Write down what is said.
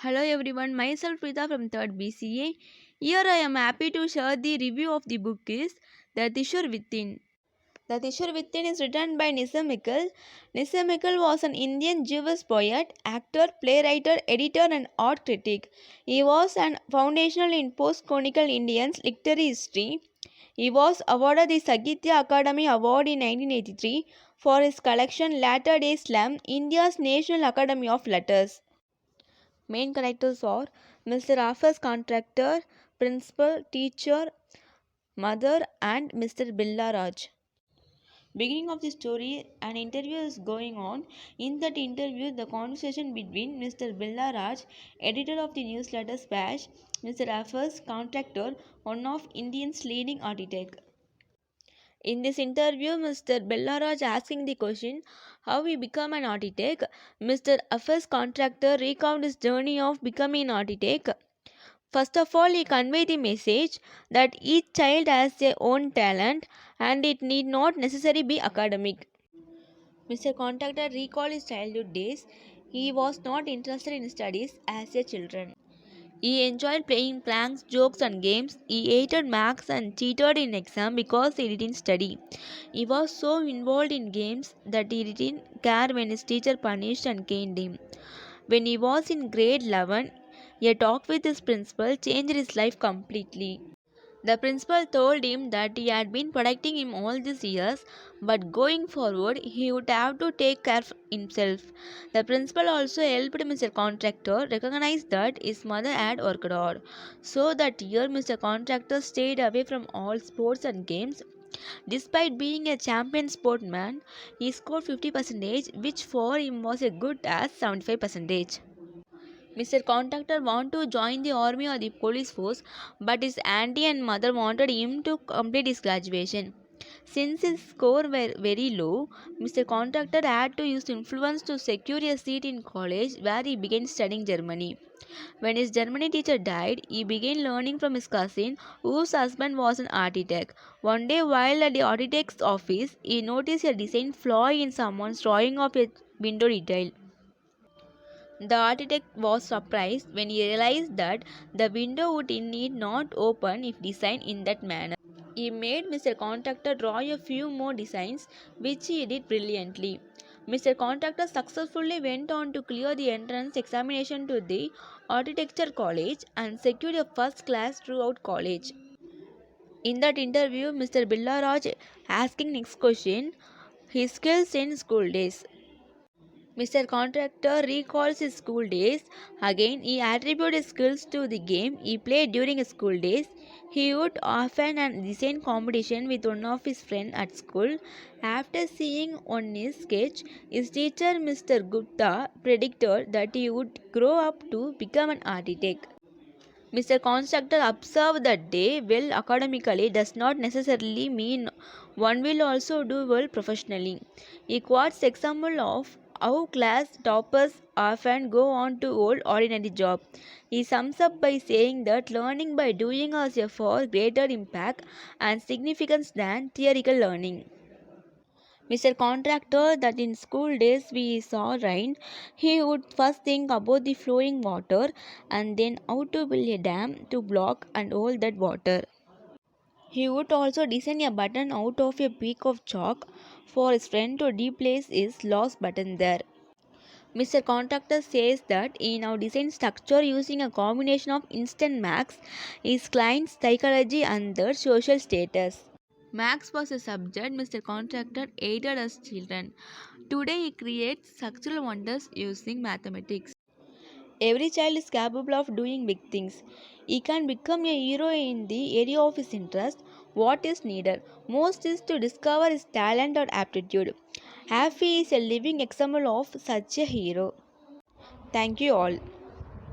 Hello everyone, myself Preetha from 3rd BCA. Here I am happy to share the review of the book is The Tissue Within. The Tissue Within is written by Nissim. Nissim was an Indian Jewish poet, actor, playwright, editor and art critic. He was an foundational in post-colonial Indian literary history. He was awarded the Sahitya Academy Award in 1983 for his collection Latter Day Slam, India's National Academy of Letters. Main characters are Mr. Rafa's contractor, principal, teacher, mother, and Mr. Billa Raj. Beginning of the story, an interview is going on. In that interview, the conversation between Mr. Billa Raj, editor of the newsletter Splash, Mr. Rafa's contractor, one of India's leading architect. In this interview, Mr. Bellaraj asking the question how he become an architect. Mr. Affairs contractor recounts his journey of becoming an architect. First of all, he conveyed the message that each child has their own talent and it need not necessarily be academic. Mr. Contractor recalled his childhood days. He was not interested in studies as a children. He enjoyed playing pranks, jokes, and games. He hated maths and cheated in exam because he didn't study. He was so involved in games that he didn't care when his teacher punished and caned him. When he was in grade 11, a talk with his principal changed his life completely. The principal told him that he had been protecting him all these years, but going forward he would have to take care of himself. The principal also helped Mr. Contractor recognize that his mother had worked hard. So that year Mr. Contractor stayed away from all sports and games. Despite being a champion sportsman, he scored 50%, which for him was as good as 75%. Mr. Contractor wanted to join the army or the police force, but his auntie and mother wanted him to complete his graduation. Since his score were very low, Mr. Contractor had to use influence to secure a seat in college where he began studying Germany. When his Germany teacher died, he began learning from his cousin, whose husband was an architect. One day, while at the architect's office, he noticed a design flaw in someone's drawing of a window detail. The architect was surprised when he realized that the window would need not open if designed in that manner. He made Mr. Contractor draw a few more designs, which he did brilliantly. Mr. Contractor successfully went on to clear the entrance examination to the architecture college and secured a first class throughout college. In that interview, Mr. Billaraj asking next question, his skills in school days. Mr. Contractor recalls his school days. Again, he attributes his skills to the game he played during his school days. He would often design competition with one of his friends at school. After seeing on his sketch, his teacher Mr. Gupta predicted that he would grow up to become an architect. Mr. Constructor observed that day well academically does not necessarily mean one will also do well professionally. He quotes example of how class toppers often go on to hold ordinary job. He sums up by saying that learning by doing has a far greater impact and significance than theoretical learning. Mr. Contractor that in school days we saw rain, he would first think about the flowing water and then how to build a dam to block and hold that water. He would also design a button out of a piece of chalk for his friend to replace his lost button there. Mr. Contractor says that he now designs structure using a combination of instant maths, his client's psychology and their social status. Max was a subject Mr. Contractor aided as children. Today he creates structural wonders using mathematics. Every child is capable of doing big things. He can become a hero in the area of his interest. What is needed most is to discover his talent or aptitude. Happy is a living example of such a hero. Thank you all.